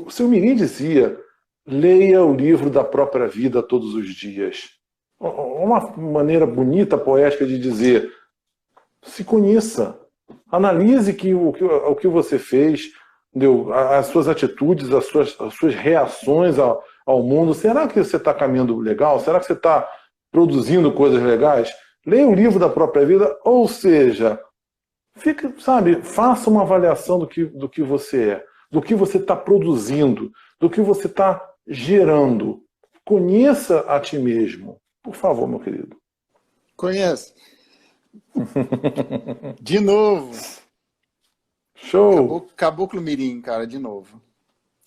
o seu Mirim dizia, leia o livro da própria vida todos os dias. Uma maneira bonita, poética de dizer, se conheça, analise o que você fez, entendeu? As suas atitudes, as suas reações ao mundo. Será que você está caminhando legal? Será que você está produzindo coisas legais? Leia o livro da própria vida, ou seja, fique, sabe, faça uma avaliação do que você é, do que você está produzindo, do que você está gerando. Conheça a ti mesmo. Por favor, meu querido. Conheço. De novo. Show! Caboclo Mirim, cara, de novo.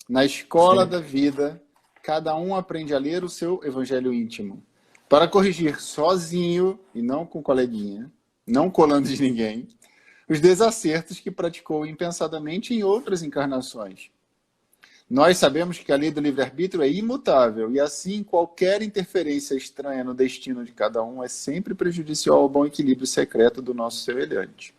Na escola Sim. da vida, cada um aprende a ler o seu evangelho íntimo. Para corrigir sozinho, e não com coleguinha, não colando de ninguém, os desacertos que praticou impensadamente em outras encarnações. Nós sabemos que a lei do livre-arbítrio é imutável, e assim qualquer interferência estranha no destino de cada um é sempre prejudicial ao bom equilíbrio secreto do nosso semelhante.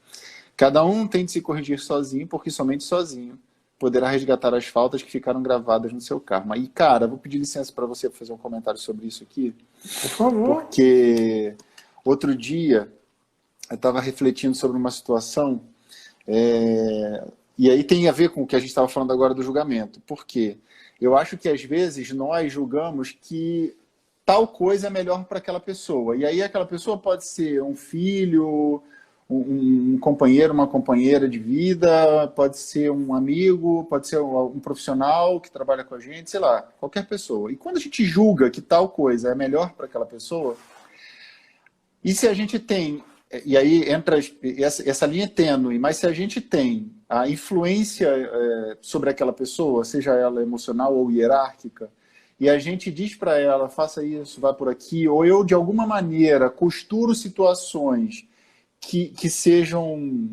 Cada um tem de se corrigir sozinho, porque somente sozinho poderá resgatar as faltas que ficaram gravadas no seu karma. E, cara, vou pedir licença para você fazer um comentário sobre isso aqui, Por favor. porque outro dia eu estava refletindo sobre uma situação, e aí tem a ver com o que a gente estava falando agora do julgamento. Por quê? Eu acho que às vezes nós julgamos que tal coisa é melhor para aquela pessoa. E aí aquela pessoa pode ser um filho, um companheiro, uma companheira de vida, pode ser um amigo, pode ser um profissional que trabalha com a gente, sei lá, qualquer pessoa. E quando a gente julga que tal coisa é melhor para aquela pessoa, e se a gente tem, e aí entra essa linha tênue, mas se a gente tem a influência sobre aquela pessoa, seja ela emocional ou hierárquica, e a gente diz para ela, faça isso, vá por aqui, ou eu, de alguma maneira, costuro situações que sejam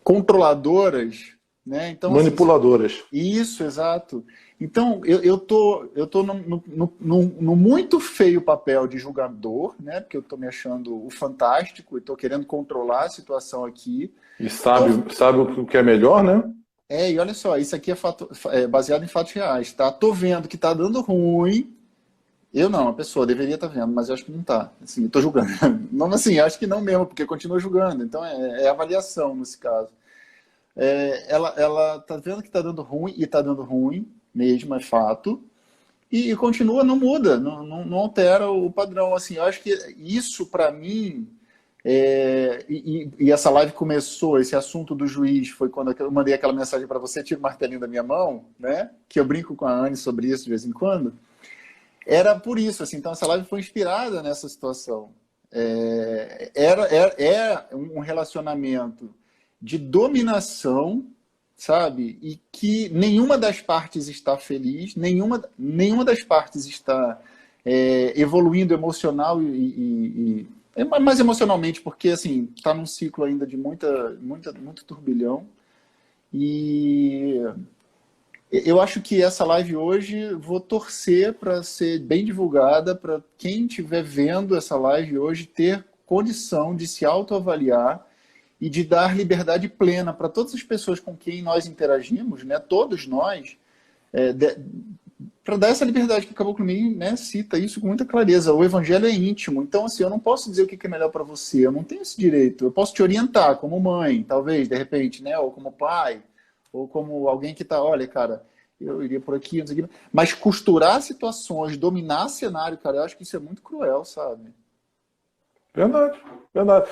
controladoras, né? Então, Manipuladoras. assim, isso, exato. Então, eu tô no muito feio papel de julgador, né? Porque eu tô me achando o fantástico e tô querendo controlar a situação aqui. E sabe o que é melhor, né? E olha só, isso aqui é baseado em fatos reais, tá? Tô vendo que tá dando ruim. Eu não, a pessoa deveria estar vendo, mas eu acho que não está. Assim, estou julgando. Não, assim, acho que não mesmo, porque continua julgando. Então é avaliação nesse caso. Ela está vendo que está dando ruim, e está dando ruim mesmo, é fato. E continua, não muda, não altera o padrão. Assim, eu acho que isso, para mim, e essa live começou, esse assunto do juiz, foi quando eu mandei aquela mensagem para você, tira o martelinho da minha mão, né? Que eu brinco com a Anne sobre isso de vez em quando. Era por isso, assim, então essa live foi inspirada nessa situação. É um relacionamento de dominação, sabe? E que nenhuma das partes está feliz, nenhuma das partes está evoluindo emocional mais emocionalmente, porque assim está num ciclo ainda de muito turbilhão. E eu acho que essa live hoje, vou torcer para ser bem divulgada, para quem estiver vendo essa live hoje ter condição de se autoavaliar e de dar liberdade plena para todas as pessoas com quem nós interagimos, né, todos nós, para dar essa liberdade que o Caboclo Mirim, né, cita isso com muita clareza. O evangelho é íntimo, então assim, eu não posso dizer o que é melhor para você, eu não tenho esse direito. Eu posso te orientar como mãe, talvez, de repente, né, ou como pai, ou como alguém que está, olha, cara, eu iria por aqui, não sei o que. Mas costurar situações, dominar cenário, cara, eu acho que isso é muito cruel, sabe? Verdade, verdade.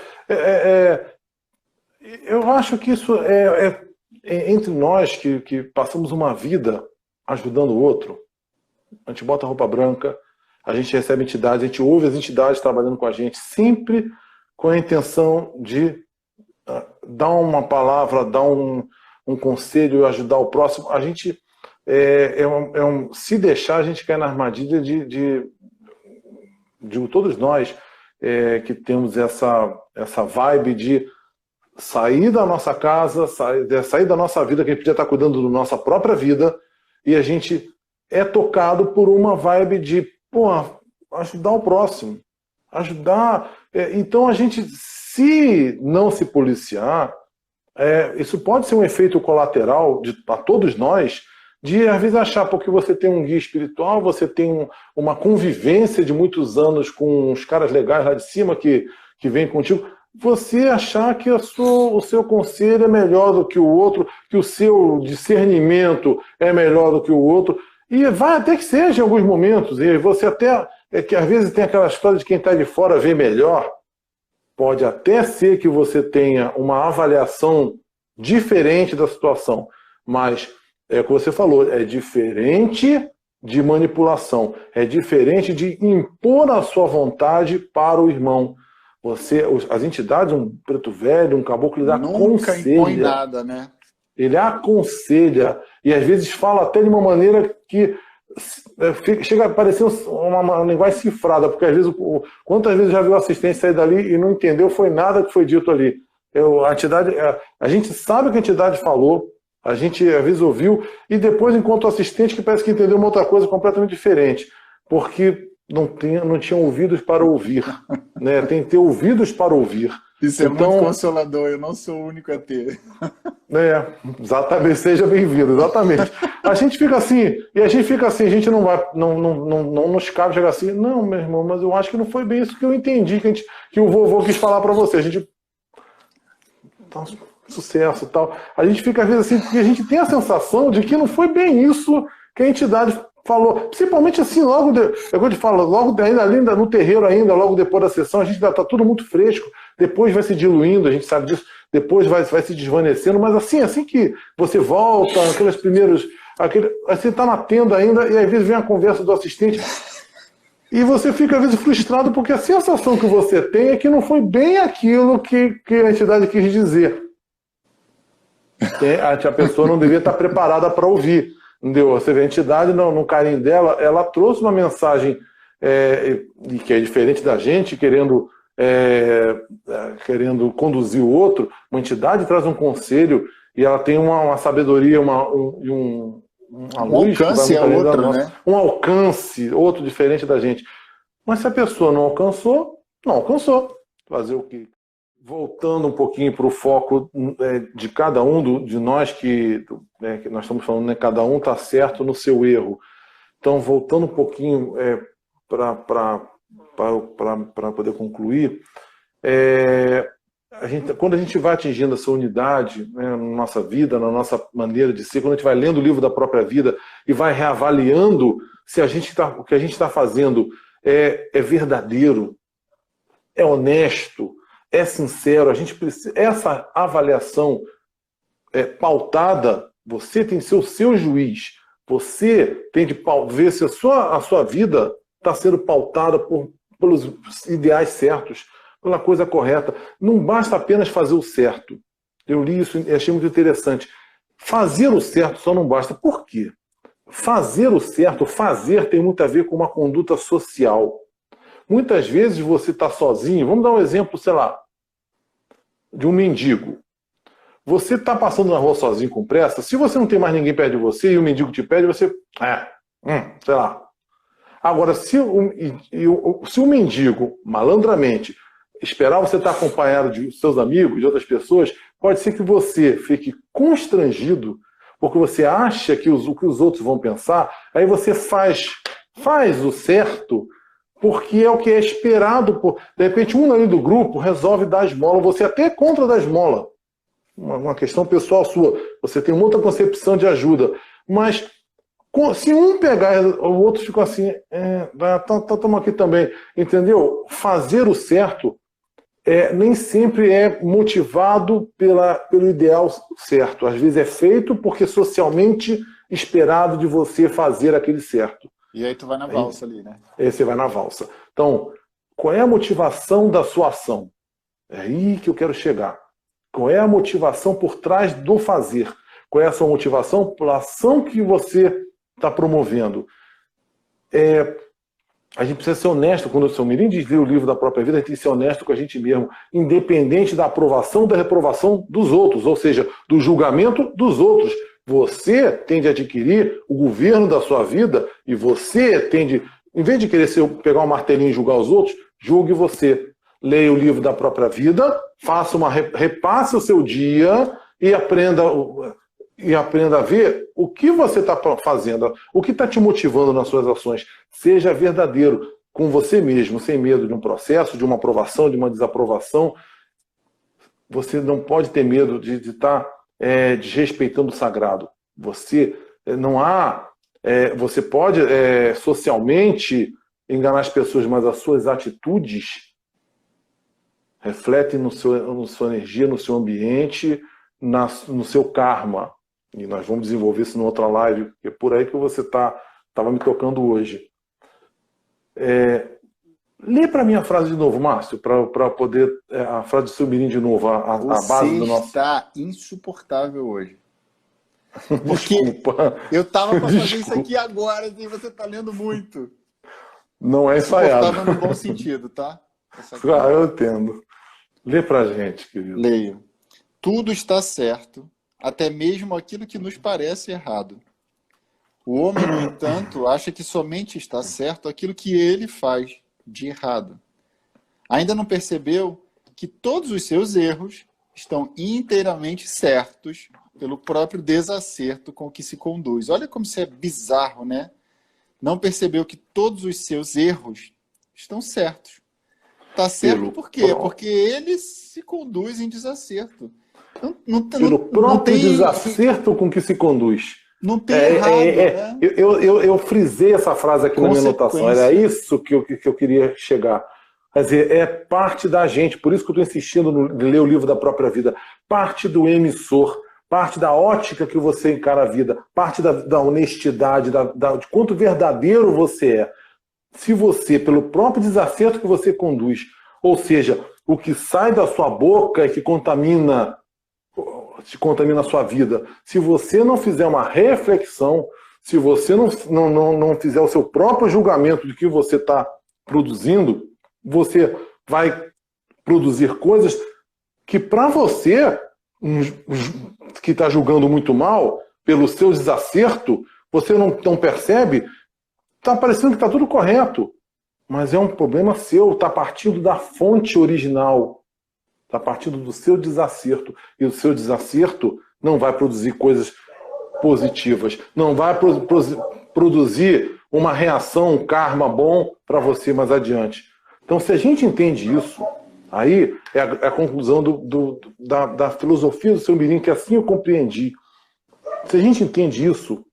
Eu acho que isso entre nós que passamos uma vida ajudando o outro. A gente bota roupa branca, a gente recebe entidades, a gente ouve as entidades trabalhando com a gente, sempre com a intenção de dar uma palavra, dar um conselho, ajudar o próximo. A gente se deixar, a gente cai na armadilha de todos nós que temos essa vibe de sair da nossa casa, sair da nossa vida, que a gente podia estar cuidando da nossa própria vida, e a gente é tocado por uma vibe de, ajudar o próximo. Ajudar. Então a gente, se não se policiar, Isso pode ser um efeito colateral a todos nós, de às vezes achar, porque você tem um guia espiritual, você tem uma convivência de muitos anos com os caras legais lá de cima que vêm contigo, você achar que o seu conselho é melhor do que o outro, que o seu discernimento é melhor do que o outro, e vai até que seja em alguns momentos, e você até, que às vezes tem aquela história de quem está de fora vê melhor, pode até ser que você tenha uma avaliação diferente da situação, mas é o que você falou, é diferente de manipulação, é diferente de impor a sua vontade para o irmão. As entidades, um preto velho, um caboclo, ele nunca impõe nada, né? Ele aconselha, e às vezes fala até de uma maneira que chega a parecer uma linguagem cifrada, porque às vezes, quantas vezes já viu o assistente sair dali e não entendeu, foi nada que foi dito ali. A gente sabe o que a entidade falou, a gente às vezes ouviu, e depois encontra o assistente que parece que entendeu uma outra coisa completamente diferente, porque não tinha ouvidos para ouvir, né? Tem que ter ouvidos para ouvir. Isso é muito consolador, eu não sou o único a ter. Exatamente, seja bem-vindo, exatamente. A gente fica assim, a gente não vai, não nos cabe chegar assim, não, meu irmão, mas eu acho que não foi bem isso que eu entendi, que o vovô quis falar para você. A gente... sucesso e tal. A gente fica às vezes assim, porque a gente tem a sensação de que não foi bem isso que a entidade falou. Principalmente assim, eu te falo, logo ainda no terreiro ainda, logo depois da sessão, a gente ainda está tudo muito fresco, depois vai se diluindo, a gente sabe disso, depois vai se desvanecendo, mas assim que você volta, aqueles primeiros... você está na tenda ainda, e às vezes vem a conversa do assistente, e você fica às vezes frustrado, porque a sensação que você tem é que não foi bem aquilo que a entidade quis dizer. A pessoa não devia estar preparada para ouvir. Entendeu? Você vê a entidade, no carinho dela, ela trouxe uma mensagem que é diferente da gente, querendo conduzir o outro. Uma entidade traz um conselho e ela tem uma sabedoria, uma luz. Alcance é outro, né? Um alcance, outro diferente da gente. Mas se a pessoa não alcançou, não alcançou. Fazer o quê? Voltando um pouquinho para o foco de cada um de nós, que nós estamos falando, né, cada um está certo no seu erro. Então, voltando um pouquinho para poder concluir, quando a gente vai atingindo essa unidade, né, na nossa vida, na nossa maneira de ser, quando a gente vai lendo o livro da própria vida e vai reavaliando se o que a gente está fazendo é verdadeiro, é honesto, é sincero, a gente precisa, essa avaliação pautada, você tem que ser o seu juiz, você tem de ver se a sua vida está sendo pautada pelos ideais certos, pela coisa correta. Não basta apenas fazer o certo. Eu li isso e achei muito interessante. Fazer o certo só não basta. Por quê? Fazer o certo, tem muito a ver com uma conduta social. Muitas vezes você está sozinho, vamos dar um exemplo, sei lá, de um mendigo. Você está passando na rua sozinho com pressa, se você não tem mais ninguém perto de você e o mendigo te pede, você... sei lá. Agora, se o mendigo, malandramente, esperar você estar acompanhado de seus amigos, de outras pessoas, pode ser que você fique constrangido, porque você acha que o que os outros vão pensar, aí você faz o certo, porque é o que é esperado. De repente, um ali do grupo resolve dar esmola, você até é contra dar esmola. Uma questão pessoal sua. Você tem uma outra concepção de ajuda. Mas se um pegar, o outro fica assim, estamos aqui também. Entendeu? Fazer o certo nem sempre é motivado pelo ideal certo. Às vezes é feito porque socialmente esperado de você fazer aquele certo. E aí tu vai na valsa ali, né? Aí você vai na valsa. Então, qual é a motivação da sua ação? É aí que eu quero chegar. Qual é a motivação por trás do fazer? Qual é a sua motivação pela ação que você está promovendo? A gente precisa ser honesto. Quando o São Mirim diz ler o livro da própria vida, a gente tem que ser honesto com a gente mesmo, independente da aprovação ou da reprovação dos outros, ou seja, do julgamento dos outros. Você tem de adquirir o governo da sua vida e você tem de, em vez de querer pegar um martelinho e julgar os outros, julgue você. leia o livro da própria vida, repasse o seu dia e aprenda a ver o que você está fazendo, o que está te motivando nas suas ações. Seja verdadeiro com você mesmo, sem medo de um processo, de uma aprovação, de uma desaprovação. Você não pode ter medo de estar desrespeitando o sagrado. Você pode socialmente enganar as pessoas, mas as suas atitudes refletem na sua energia, no seu ambiente, no seu karma. E nós vamos desenvolver isso em outra live, que é por aí que você estava me tocando hoje. Lê para mim a frase de novo, Márcio, para poder... a frase do seu mirim de novo, a base do nosso... Você está insuportável hoje. Porque desculpa. Eu estava para fazer isso aqui agora, e você está lendo muito. Não é ensaiado. Insuportável no bom sentido, tá? Eu entendo. Lê para gente, querido. Leio. Tudo está certo, até mesmo aquilo que nos parece errado. O homem, no entanto, acha que somente está certo aquilo que ele faz de errado. Ainda não percebeu que todos os seus erros estão inteiramente certos pelo próprio desacerto com que se conduz. Olha como isso é bizarro, né? Não percebeu que todos os seus erros estão certos. Está certo por quê? Porque ele se conduz em desacerto. Pelo próprio desacerto com que se conduz. Não tem errado, né? Eu frisei essa frase aqui na minha anotação. Era isso que eu queria chegar. Quer dizer, é parte da gente. Por isso que eu estou insistindo em ler o livro da própria vida. Parte do emissor, parte da ótica que você encara a vida, parte da honestidade, de quanto verdadeiro você é. Se você, pelo próprio desacerto que você conduz, ou seja, o que sai da sua boca é que contamina a sua vida. Se você não fizer uma reflexão, se você não fizer o seu próprio julgamento do que você está produzindo, você vai produzir coisas que, para você, que está julgando muito mal, pelo seu desacerto, você não percebe, está parecendo que está tudo correto. Mas é um problema seu, está partindo da fonte original. Está partindo do seu desacerto. E o seu desacerto não vai produzir coisas positivas. Não vai produzir uma reação, um karma bom para você mais adiante. Então, se a gente entende isso, aí é a conclusão da filosofia do seu mirim, que assim eu compreendi. Se a gente entende isso,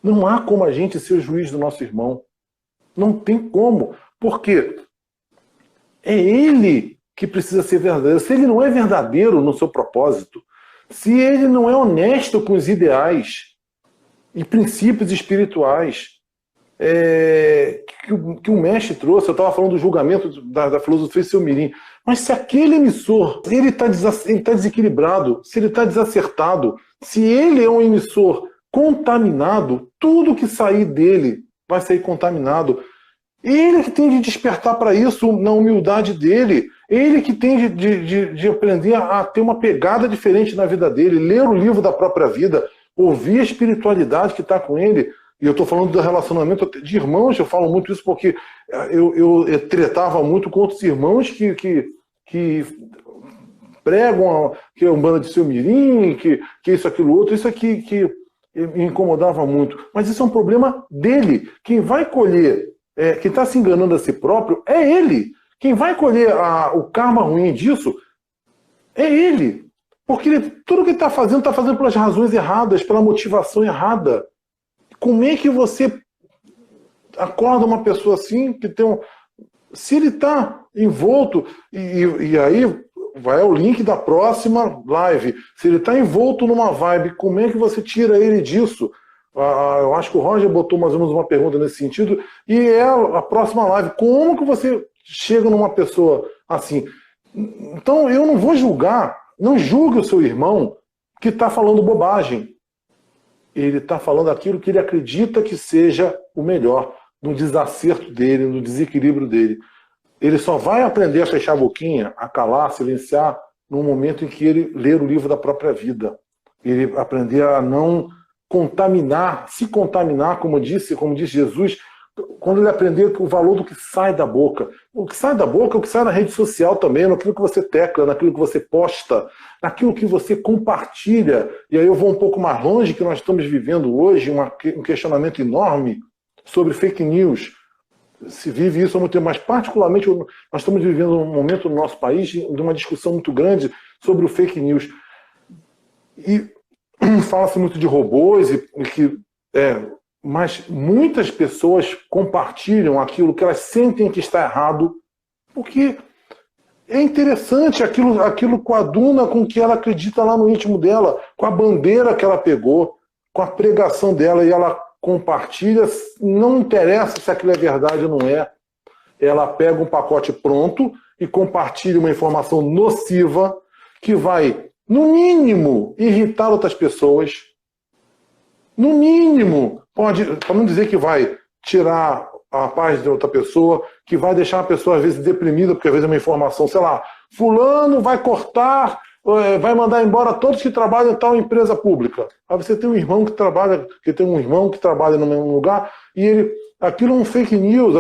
não há como a gente ser o juiz do nosso irmão. Não tem como. Porque é ele que precisa ser verdadeiro. Se ele não é verdadeiro no seu propósito, se ele não é honesto com os ideais e princípios espirituais que o mestre trouxe, eu estava falando do julgamento da filosofia seu mirim, mas se aquele emissor ele está desequilibrado, se ele está desacertado, se ele é um emissor contaminado, tudo que sair dele vai sair contaminado. Ele que tem de despertar para isso na humildade dele. Ele que tem de aprender a ter uma pegada diferente na vida dele, ler o livro da própria vida, ouvir a espiritualidade que está com ele. E eu estou falando do relacionamento de irmãos, eu falo muito isso porque eu tretava muito com outros irmãos que pregam que é um bando de seu mirim, que isso, aquilo, outro. Isso aqui que me incomodava muito. Mas isso é um problema dele. Quem vai colher... quem está se enganando a si próprio é ele. Quem vai colher o karma ruim disso é ele. Porque tudo que ele está fazendo pelas razões erradas, pela motivação errada. Como é que você acorda uma pessoa assim, que tem se ele está envolto, e aí vai o link da próxima live, se ele está envolto numa vibe, como é que você tira ele disso? Eu acho que o Roger botou mais ou menos uma pergunta nesse sentido, e é a próxima live. Como que você chega numa pessoa assim? Então eu não vou julgar, não julgue o seu irmão que está falando bobagem. Ele está falando aquilo que ele acredita que seja o melhor, no desacerto dele, no desequilíbrio dele. Ele só vai aprender a fechar a boquinha, a calar, silenciar, no momento em que ele ler o livro da própria vida. Ele aprender a não contaminar, se contaminar, como disse Jesus, quando ele aprender o valor do que sai da boca. O que sai da boca é o que sai na rede social também, naquilo que você tecla, naquilo que você posta, naquilo que você compartilha. E aí eu vou um pouco mais longe, que nós estamos vivendo hoje um questionamento enorme sobre fake news. Se vive isso há muito tempo, mas particularmente nós estamos vivendo um momento no nosso país de uma discussão muito grande sobre o fake news. E fala-se muito de robôs, mas muitas pessoas compartilham aquilo que elas sentem que está errado, porque é interessante, aquilo coaduna com o que ela acredita lá no íntimo dela, com a bandeira que ela pegou, com a pregação dela, e ela compartilha, não interessa se aquilo é verdade ou não é. Ela pega um pacote pronto e compartilha uma informação nociva que vai, no mínimo, irritar outras pessoas. No mínimo, para não dizer que vai tirar a paz de outra pessoa, que vai deixar a pessoa, às vezes, deprimida, porque às vezes é uma informação, sei lá, fulano vai cortar, vai mandar embora todos que trabalham em tal empresa pública. Aí você tem um irmão que trabalha no mesmo lugar, e aquilo é um fake news,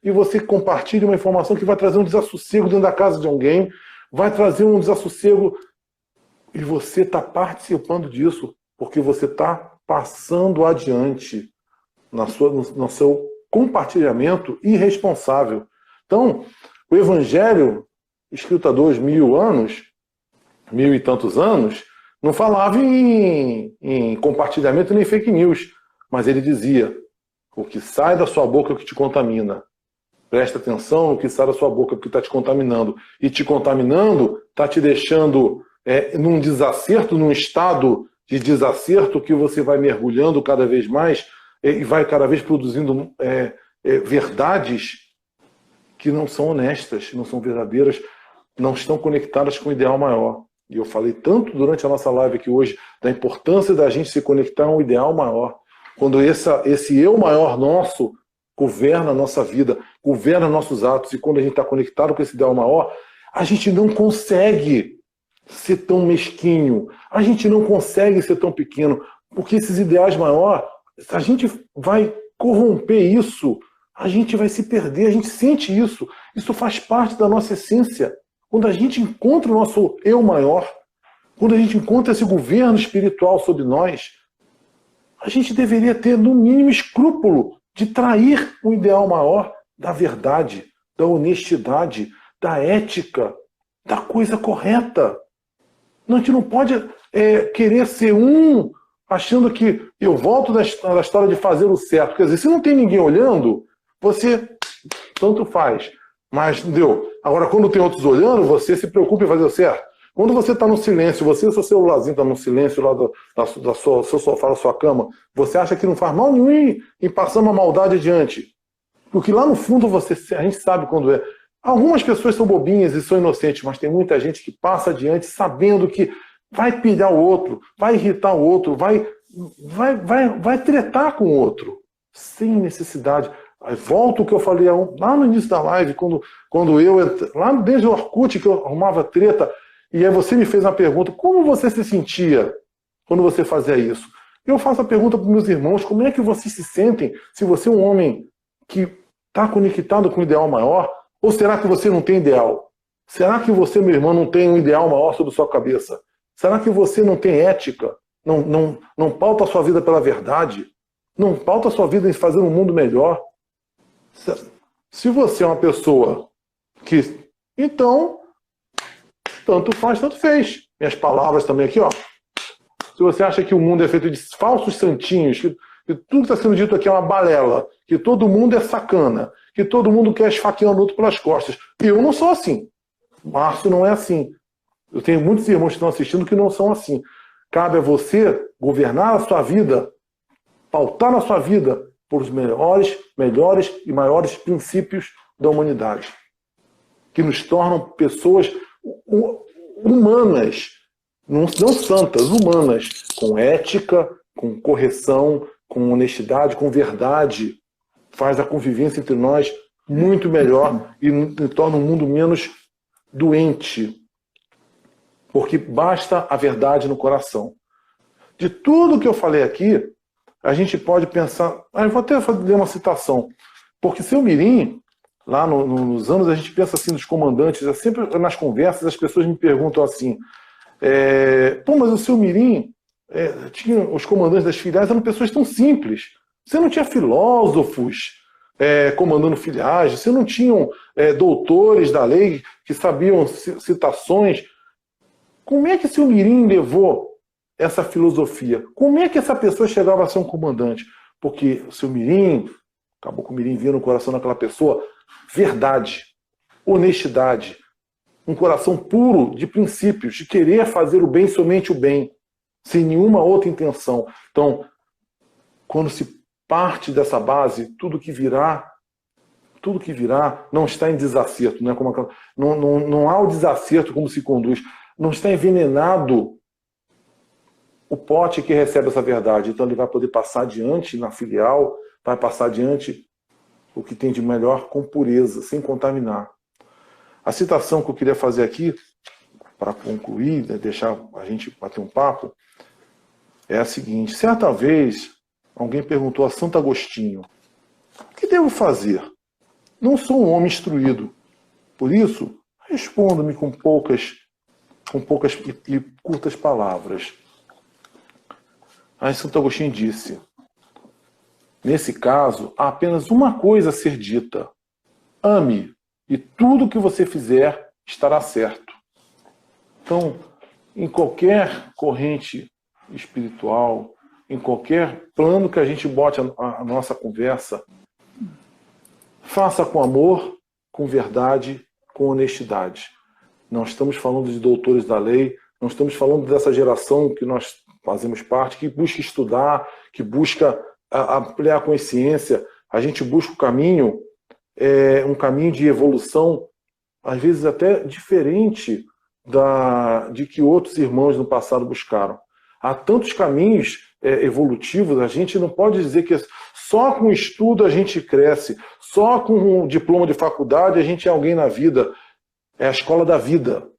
e você compartilha uma informação que vai trazer um desassossego dentro da casa de alguém, vai trazer um desassossego, e você está participando disso, porque você está passando adiante no seu compartilhamento irresponsável. Então, o Evangelho, escrito há 2000 anos, 1000 e tantos anos, não falava em compartilhamento nem fake news, mas ele dizia: o que sai da sua boca é o que te contamina. Presta atenção no que sai da sua boca, porque está te contaminando. E te contaminando, está te deixando num desacerto, num estado de desacerto, que você vai mergulhando cada vez mais e vai cada vez produzindo verdades que não são honestas, não são verdadeiras, não estão conectadas com o ideal maior. E eu falei tanto durante a nossa live aqui hoje da importância da gente se conectar a um ideal maior. Quando esse eu maior nosso governa a nossa vida, governa nossos atos, e quando a gente está conectado com esse ideal maior, a gente não consegue ser tão mesquinho, a gente não consegue ser tão pequeno, porque esses ideais maiores, a gente vai corromper isso, a gente vai se perder, a gente sente isso, isso faz parte da nossa essência. Quando a gente encontra o nosso eu maior, quando a gente encontra esse governo espiritual sobre nós, a gente deveria ter, no mínimo, escrúpulo de trair o ideal maior da verdade, da honestidade, da ética, da coisa correta. A gente não pode querer ser achando que eu volto da história de fazer o certo. Quer dizer, se não tem ninguém olhando, você tanto faz. Mas, entendeu? Agora, quando tem outros olhando, você se preocupa em fazer o certo. Quando você está no silêncio, você e o seu celularzinho está no silêncio lá do seu sofá, da sua cama, você acha que não faz mal nenhum em passar uma maldade adiante. Porque lá no fundo a gente sabe quando é. Algumas pessoas são bobinhas e são inocentes, mas tem muita gente que passa adiante sabendo que vai pilhar o outro, vai irritar o outro, vai tretar com o outro, sem necessidade. Aí volta o que eu falei lá no início da live, quando eu, lá desde o Orkut, que eu arrumava treta, e aí você me fez uma pergunta: como você se sentia quando você fazia isso? Eu faço a pergunta para os meus irmãos: como é que vocês se sentem se você é um homem que está conectado com o ideal maior? Ou será que você não tem ideal? Será que você, meu irmão, não tem um ideal maior sobre sua cabeça? Será que você não tem ética? Não pauta a sua vida pela verdade? Não pauta a sua vida em fazer um mundo melhor? Se você é uma pessoa que... Então, tanto faz, tanto fez. Minhas palavras também aqui, ó. Se você acha que o mundo é feito de falsos santinhos, que tudo que está sendo dito aqui é uma balela, que todo mundo é sacana, que todo mundo quer esfaquear o outro pelas costas. Eu não sou assim. Márcio não é assim. Eu tenho muitos irmãos que estão assistindo que não são assim. Cabe a você governar a sua vida, pautar na sua vida por os melhores e maiores princípios da humanidade, que nos tornam pessoas humanas, não santas, humanas, com ética, com correção, com honestidade, com verdade. Faz a convivência entre nós muito melhor e torna o mundo menos doente. Porque basta a verdade no coração. De tudo que eu falei aqui, a gente pode pensar... Eu vou até ler uma citação. Porque seu Mirim, lá nos anos, a gente pensa assim dos comandantes, sempre nas conversas as pessoas me perguntam assim, mas o seu Mirim, os comandantes das filiais eram pessoas tão simples. Você não tinha filósofos comandando filiais, você não tinha doutores da lei que sabiam citações. Como é que seu Mirim levou essa filosofia? Como é que essa pessoa chegava a ser um comandante? Porque o seu Mirim, acabou com o Mirim vinha no coração daquela pessoa, verdade, honestidade, um coração puro de princípios, de querer fazer o bem, somente o bem, sem nenhuma outra intenção. Então, quando se parte dessa base, tudo que virá não está em desacerto. Né? Não há o desacerto como se conduz. Não está envenenado o pote que recebe essa verdade. Então ele vai poder passar adiante na filial, vai passar adiante o que tem de melhor com pureza, sem contaminar. A citação que eu queria fazer aqui, para concluir, deixar a gente bater um papo, é a seguinte. Certa vez, alguém perguntou a Santo Agostinho, o que devo fazer? Não sou um homem instruído. Por isso, respondo-me com poucas e curtas palavras. Aí Santo Agostinho disse, nesse caso, há apenas uma coisa a ser dita. Ame, e tudo que você fizer estará certo. Então, em qualquer corrente espiritual, em qualquer plano que a gente bote a nossa conversa, faça com amor, com verdade, com honestidade. Não estamos falando de doutores da lei, não estamos falando dessa geração que nós fazemos parte, que busca estudar, que busca ampliar a consciência. A gente busca o caminho, um caminho de evolução, às vezes até diferente de que outros irmãos no passado buscaram. Há tantos caminhos evolutivos, a gente não pode dizer que só com estudo a gente cresce, só com um diploma de faculdade a gente é alguém na vida. É a escola da vida.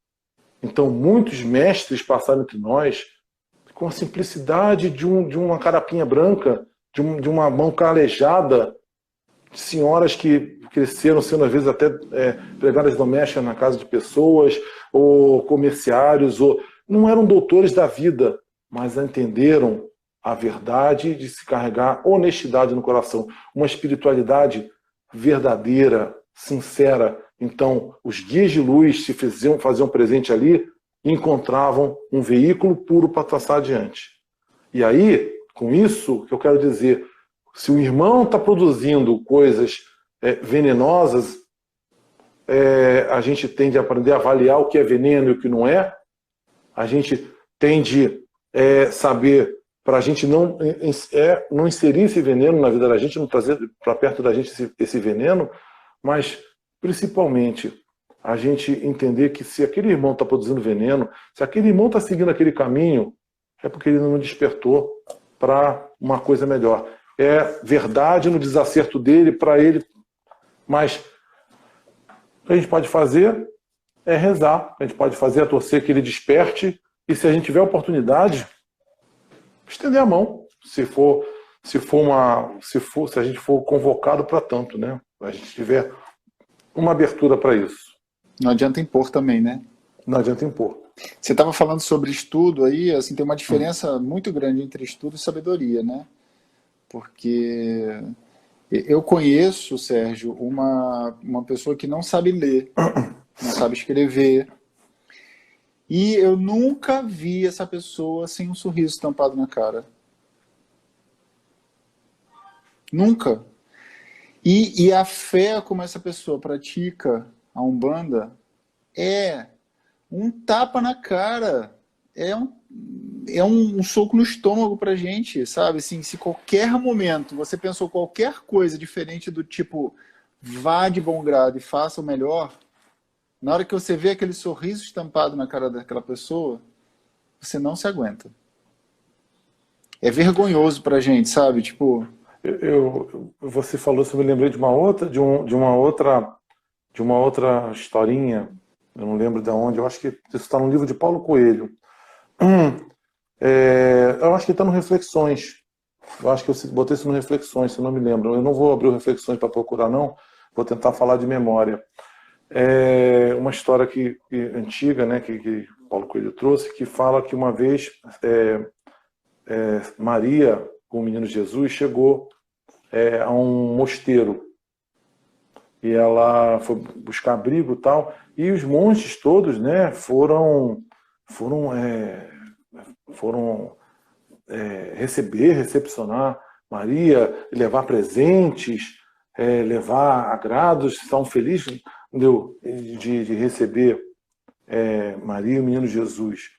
Então, muitos mestres passaram entre nós com a simplicidade de uma carapinha branca, de uma mão calejada, de senhoras que cresceram sendo, às vezes, até empregadas domésticas na casa de pessoas, ou comerciários, não eram doutores da vida, mas entenderam a verdade de se carregar honestidade no coração, uma espiritualidade verdadeira, sincera. Então, os guias de luz se faziam presente ali e encontravam um veículo puro para passar adiante. E aí, com isso, que eu quero dizer, se o irmão está produzindo coisas venenosas, a gente tem de aprender a avaliar o que é veneno e o que não é. A gente tem de saber, para a gente não inserir esse veneno na vida da gente, não trazer para perto da gente esse veneno, mas principalmente a gente entender que se aquele irmão está produzindo veneno, se aquele irmão está seguindo aquele caminho, é porque ele não despertou para uma coisa melhor. É verdade no desacerto dele, para ele, mas o que a gente pode fazer é rezar, a gente pode fazer é torcer que ele desperte, e se a gente tiver oportunidade, estender a mão, se a gente for convocado para tanto, né? A gente tiver uma abertura para isso. Não adianta impor também, né? Não adianta impor. Você estava falando sobre estudo aí, assim, tem uma diferença muito grande entre estudo e sabedoria, né? Porque eu conheço, Sérgio, uma pessoa que não sabe ler, não sabe escrever, e eu nunca vi essa pessoa sem um sorriso estampado na cara. Nunca. E a fé como essa pessoa pratica a Umbanda é um tapa na cara, é um soco no estômago pra gente, sabe? Assim, se qualquer momento você pensou qualquer coisa diferente do tipo, vá de bom grado e faça o melhor, na hora que você vê aquele sorriso estampado na cara daquela pessoa, você não se aguenta. É vergonhoso pra gente, sabe? Tipo... Você falou, você me lembrei de uma outra historinha, eu não lembro de onde, eu acho que isso está no livro de Paulo Coelho. Eu acho que está no Reflexões. Eu acho que eu botei isso no Reflexões, se não me lembro. Eu não vou abrir o Reflexões para procurar, não. Vou tentar falar de memória. É uma história antiga, né, que Paulo Coelho trouxe, que fala que uma vez Maria, com o menino Jesus, chegou a um mosteiro. E ela foi buscar abrigo e tal. E os monges todos, né, foram recepcionar Maria, levar presentes, levar agrados, estavam felizes, entendeu? De receber Maria e o menino Jesus.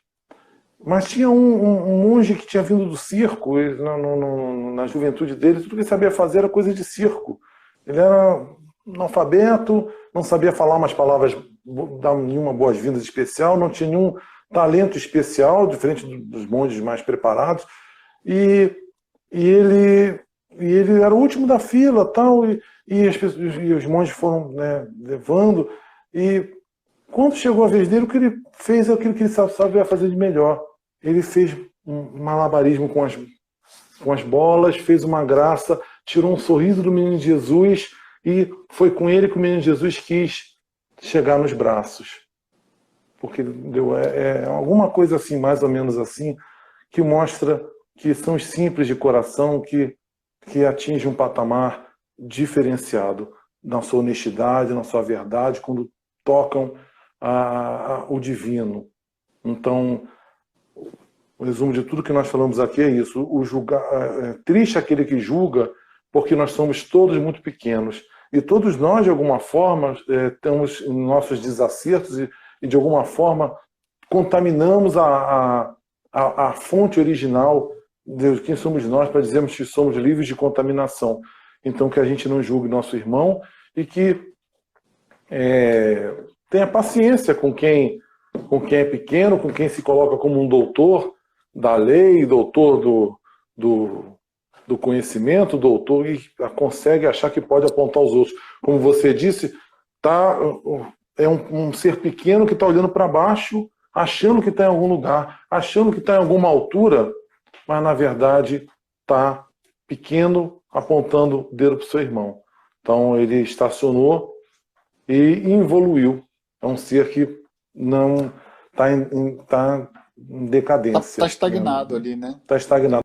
Mas tinha um monge que tinha vindo do circo, na juventude dele, tudo que ele sabia fazer era coisa de circo. Ele era analfabeto, não sabia falar umas palavras, dar nenhuma boas-vindas especial, não tinha nenhum talento especial, diferente dos monges mais preparados. E ele era o último da fila, tal, e os monges foram, né, levando. E quando chegou a vez dele, o que ele fez é aquilo que ele sabia fazer de melhor. Ele fez um malabarismo com as bolas, fez uma graça, tirou um sorriso do menino Jesus e foi com ele que o menino Jesus quis chegar nos braços. Porque deu alguma coisa assim, mais ou menos assim, que mostra que são os simples de coração que atingem um patamar diferenciado na sua honestidade, na sua verdade, quando tocam o divino. Então, o resumo de tudo que nós falamos aqui é isso. Triste aquele que julga, porque nós somos todos muito pequenos. E todos nós, de alguma forma, temos nossos desacertos e de alguma forma, contaminamos a fonte original de quem somos nós para dizermos que somos livres de contaminação. Então, que a gente não julgue nosso irmão e que tenha paciência com quem é pequeno, com quem se coloca como um doutor da lei, doutor do conhecimento, doutor, e consegue achar que pode apontar os outros. Como você disse, é um ser pequeno que está olhando para baixo, achando que está em algum lugar, achando que está em alguma altura, mas na verdade está pequeno, apontando o dedo para o seu irmão. Então ele estacionou e evoluiu. É um ser que não está em decadência. Está estagnado ali, né? Está estagnado.